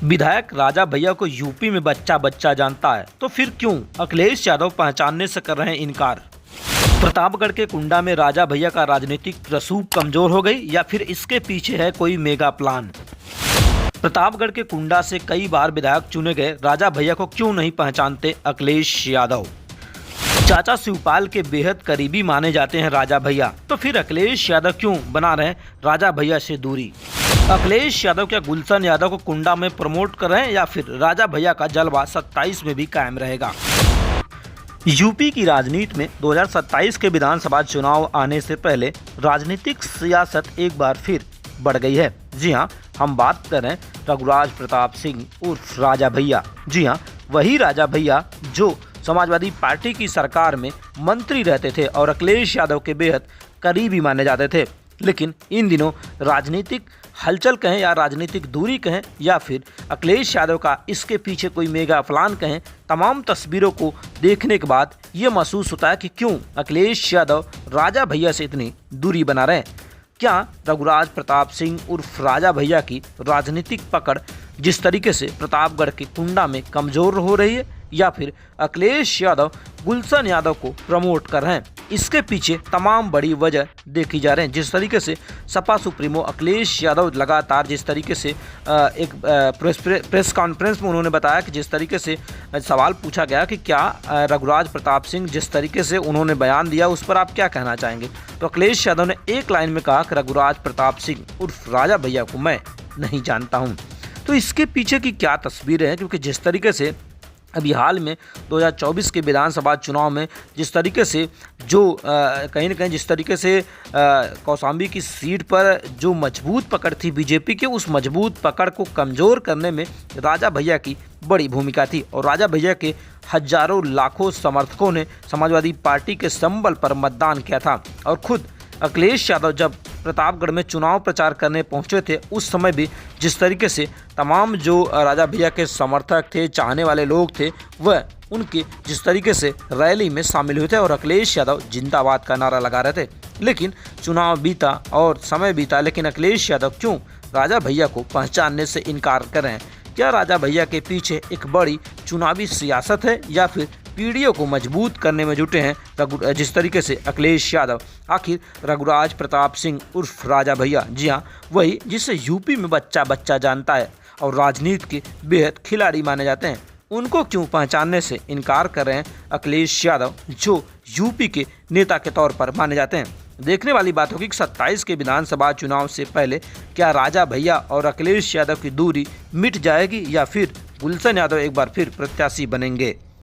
विधायक राजा भैया को यूपी में बच्चा बच्चा जानता है, तो फिर क्यों अखिलेश यादव पहचानने से कर रहे हैं इनकार। प्रतापगढ़ के कुंडा में राजा भैया का राजनीतिक रसूख कमजोर हो गई या फिर इसके पीछे है कोई मेगा प्लान। प्रतापगढ़ के कुंडा से कई बार विधायक चुने गए राजा भैया को क्यों नहीं पहचानते अखिलेश यादव। चाचा शिवपाल के बेहद करीबी माने जाते हैं राजा भैया, तो फिर अखिलेश यादव क्यों बना रहे हैं राजा भैया से दूरी। अखिलेश यादव क्या गुलशन यादव को कुंडा में प्रमोट कर रहे हैं या फिर राजा भैया का जलवा 27 में भी कायम रहेगा। यूपी की राजनीति में 2027 के विधानसभा चुनाव आने से पहले राजनीतिक सियासत एक बार फिर बढ़ गई है। जी हां, हम बात कर रहे हैं रघुराज प्रताप सिंह उर्फ राजा भैया। जी हां, वही राजा भैया जो समाजवादी पार्टी की सरकार में मंत्री रहते थे और अखिलेश यादव के बेहद करीबी माने जाते थे। लेकिन इन दिनों राजनीतिक हलचल कहें या राजनीतिक दूरी कहें या फिर अखिलेश यादव का इसके पीछे कोई मेगा प्लान कहें, तमाम तस्वीरों को देखने के बाद ये महसूस होता है कि क्यों अखिलेश यादव राजा भैया से इतनी दूरी बना रहे हैं। क्या रघुराज प्रताप सिंह उर्फ राजा भैया की राजनीतिक पकड़ जिस तरीके से प्रतापगढ़ के कुंडा में कमज़ोर हो रही है या फिर अखिलेश यादव गुलशन यादव को प्रमोट कर रहे हैं, इसके पीछे तमाम बड़ी वजह देखी जा रहे हैं। जिस तरीके से सपा सुप्रीमो अखिलेश यादव लगातार जिस तरीके से एक प्रेस कॉन्फ्रेंस में उन्होंने बताया कि जिस तरीके से सवाल पूछा गया कि क्या रघुराज प्रताप सिंह जिस तरीके से उन्होंने बयान दिया उस पर आप क्या कहना चाहेंगे, तो अखिलेश यादव ने एक लाइन में कहा कि रघुराज प्रताप सिंह उर्फ राजा भैया को मैं नहीं जानता हूँ। तो इसके पीछे की क्या तस्वीरें हैं, क्योंकि जिस तरीके से अभी हाल में 2024 के विधानसभा चुनाव में जिस तरीके से जो कहीं न कहीं जिस तरीके से कौशाम्बी की सीट पर जो मजबूत पकड़ थी बीजेपी के, उस मजबूत पकड़ को कमज़ोर करने में राजा भैया की बड़ी भूमिका थी और राजा भैया के हजारों लाखों समर्थकों ने समाजवादी पार्टी के संबल पर मतदान किया था। और खुद अखिलेश यादव जब प्रतापगढ़ में चुनाव प्रचार करने पहुंचे थे उस समय भी जिस तरीके से तमाम जो राजा भैया के समर्थक थे, चाहने वाले लोग थे, वह उनके जिस तरीके से रैली में शामिल हुए थे और अखिलेश यादव जिंदाबाद का नारा लगा रहे थे। लेकिन चुनाव बीता और समय बीता, लेकिन अखिलेश यादव क्यों राजा भैया को पहचानने से इनकार कर रहे हैं। क्या राजा भैया के पीछे एक बड़ी चुनावी सियासत है या फिर पीढ़ियों को मजबूत करने में जुटे हैं जिस तरीके से अखिलेश यादव। आखिर रघुराज प्रताप सिंह उर्फ राजा भैया, जी हाँ, वही जिसे यूपी में बच्चा बच्चा जानता है और राजनीति के बेहद खिलाड़ी माने जाते हैं, उनको क्यों पहचानने से इनकार कर रहे हैं अखिलेश यादव जो यूपी के नेता के तौर पर माने जाते हैं। देखने वाली बात होगी कि 27 के विधानसभा चुनाव से पहले क्या राजा भैया और अखिलेश यादव की दूरी मिट जाएगी या फिर गुलशन यादव एक बार फिर प्रत्याशी बनेंगे।